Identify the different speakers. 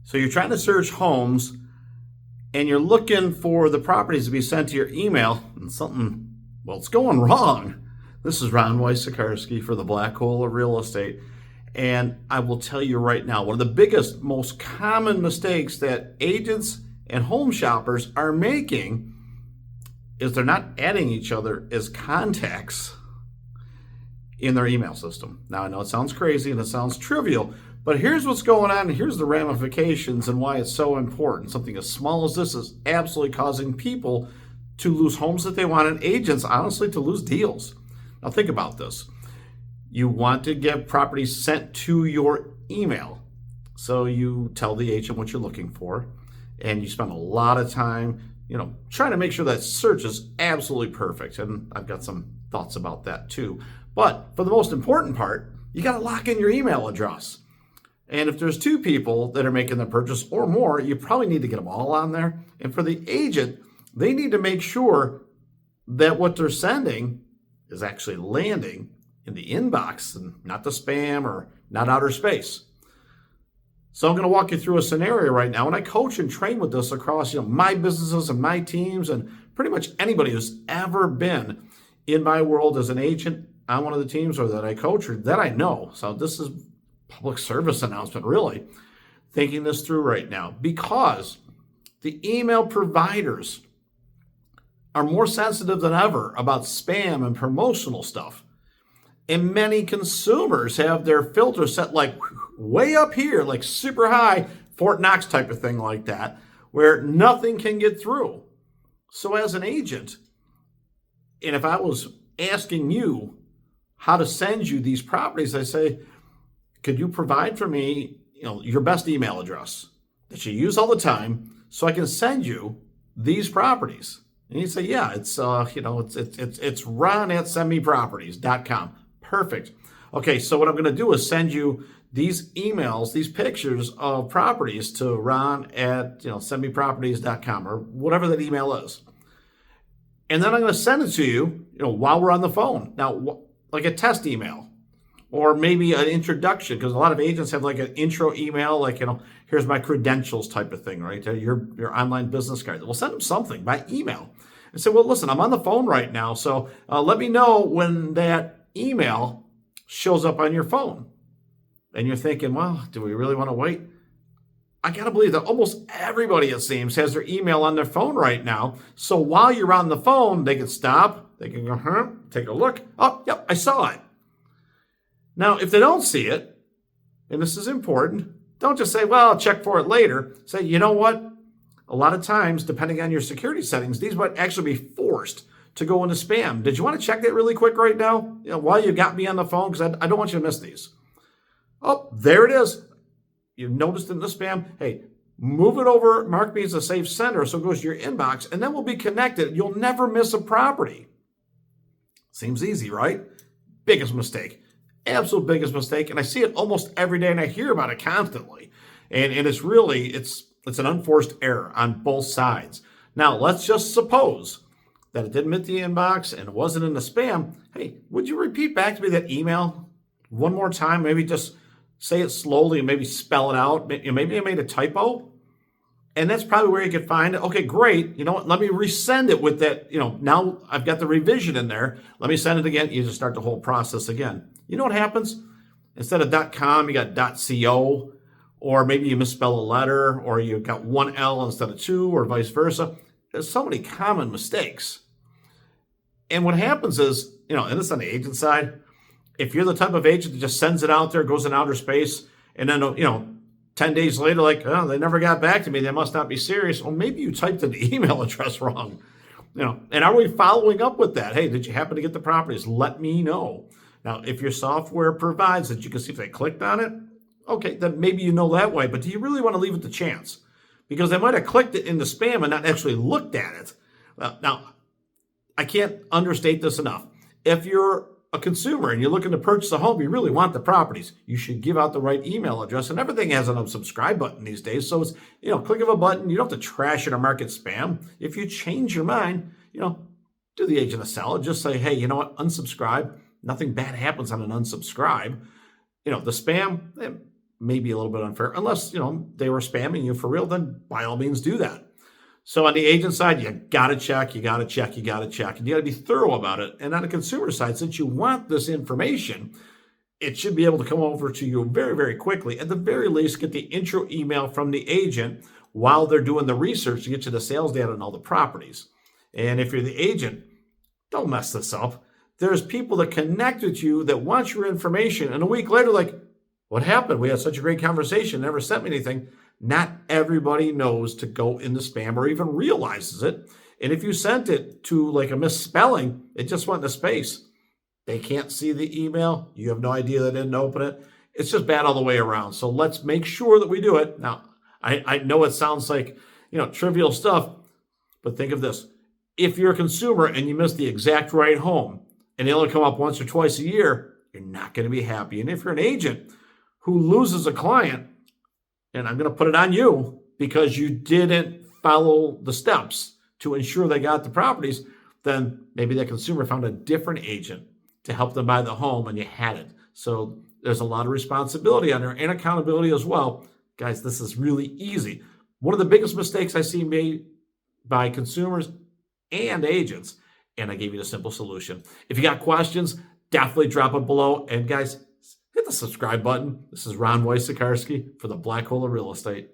Speaker 1: So you're trying to search homes and you're looking for the properties to be sent to your email, and something, well, it's going wrong. This is Ron Wysokarski for the Black Hole of Real Estate. And I will tell you right now, one of the biggest, most common mistakes that agents and home shoppers are making is they're not adding each other as contacts in their email system. Now, I know it sounds crazy and it sounds trivial, but here's what's going on, and here's the ramifications and why it's so important. Something as small as this is absolutely causing people to lose homes that they want, and agents, honestly, to lose deals. Now, think about this. You want to get properties sent to your email. So you tell the agent what you're looking for, and you spend a lot of time, trying to make sure that search is absolutely perfect. And I've got some thoughts about that too. But for the most important part, you got to lock in your email address. And if there's two people that are making the purchase or more, you probably need to get them all on there. And for the agent, they need to make sure that what they're sending is actually landing in the inbox and not the spam or not outer space. So I'm going to walk you through a scenario right now, and I coach and train with this across my businesses and my teams, and pretty much anybody who's ever been in my world as an agent on one of the teams or that I coach or that I know. So this is public service announcement, really, thinking this through right now, because the email providers are more sensitive than ever about spam and promotional stuff. And many consumers have their filter set like way up here, like super high, Fort Knox type of thing like that, where nothing can get through. So as an agent, and if I was asking you how to send you these properties, I say, could you provide for me, your best email address that you use all the time so I can send you these properties? And you say, yeah, it's it's ron@sendmeproperties.com. Perfect. Okay, so what I'm going to do is send you these emails, these pictures of properties to ron@sendmeproperties.com or whatever that email is. And then I'm going to send it to you, while we're on the phone. Now, like a test email or maybe an introduction, because a lot of agents have like an intro email, like, here's my credentials type of thing, right? Your online business card. We'll send them something by email and say, well, listen, I'm on the phone right now, so let me know when that email shows up on your phone. And you're thinking, well, do we really want to wait? I got to believe that almost everybody, it seems, has their email on their phone right now. So while you're on the phone, they can stop, they can go, take a look. Oh, yep, I saw it. Now, if they don't see it, and this is important, don't just say, well, I'll check for it later. Say, you know what? A lot of times, depending on your security settings, these might actually be forced to go into spam. Did you want to check that really quick right now? While you got me on the phone, because I don't want you to miss these. Oh, there it is. You noticed it in the spam. Hey, move it over, mark me as a safe sender so it goes to your inbox, and then we'll be connected. You'll never miss a property. Seems easy, right? Biggest mistake. Absolute biggest mistake. And I see it almost every day, and I hear about it constantly. And it's really, it's an unforced error on both sides. Now, let's just suppose that it didn't hit the inbox and it wasn't in the spam. Hey, would you repeat back to me that email one more time? Maybe just say it slowly and maybe spell it out. Maybe I made a typo. And that's probably where you could find it. Okay, great. You know what? Let me resend it with that. Now I've got the revision in there. Let me send it again. You just start the whole process again. You know what happens? Instead of .com, you got .co, or maybe you misspell a letter, or you got one L instead of two, or vice versa. There's so many common mistakes. And what happens is, and this on the agent side, if you're the type of agent that just sends it out there, goes in outer space, and then, 10 days later, like, oh, they never got back to me, they must not be serious. Well, maybe you typed in the email address wrong. And are we following up with that? Hey, did you happen to get the properties? Let me know. Now, if your software provides that you can see if they clicked on it, okay, then maybe you know that way. But do you really want to leave it to chance? Because they might have clicked it in the spam and not actually looked at it. Now, I can't understate this enough. If you're a consumer and you're looking to purchase a home, you really want the properties, you should give out the right email address. And everything has an unsubscribe button these days. So it's, click of a button. You don't have to trash it or mark it spam. If you change your mind, do the agent a solid. Just say, hey, you know what? Unsubscribe. Nothing bad happens on an unsubscribe. The spam, maybe a little bit unfair, unless, they were spamming you for real, then by all means do that. So on the agent side, you got to check, you got to check, you got to check, and you got to be thorough about it. And on the consumer side, since you want this information, it should be able to come over to you very, very quickly. At the very least, get the intro email from the agent while they're doing the research to get you the sales data on all the properties. And if you're the agent, don't mess this up. There's people that connect with you that want your information, and a week later, like, what happened? We had such a great conversation, never sent me anything. Not everybody knows to go into spam or even realizes it. And if you sent it to like a misspelling, it just went into space. They can't see the email. You have no idea they didn't open it. It's just bad all the way around. So let's make sure that we do it. Now, I know it sounds like, trivial stuff, but think of this. If you're a consumer and you miss the exact right home and they only come up once or twice a year, you're not going to be happy. And if you're an agent who loses a client, and I'm going to put it on you because you didn't follow the steps to ensure they got the properties, then maybe that consumer found a different agent to help them buy the home and you had it. So there's a lot of responsibility on there and accountability as well. Guys, this is really easy. One of the biggest mistakes I see made by consumers and agents, and I gave you the simple solution. If you got questions, definitely drop it below. And guys, hit the subscribe button. This is Ron Wojciechowski for the Black Hole of Real Estate.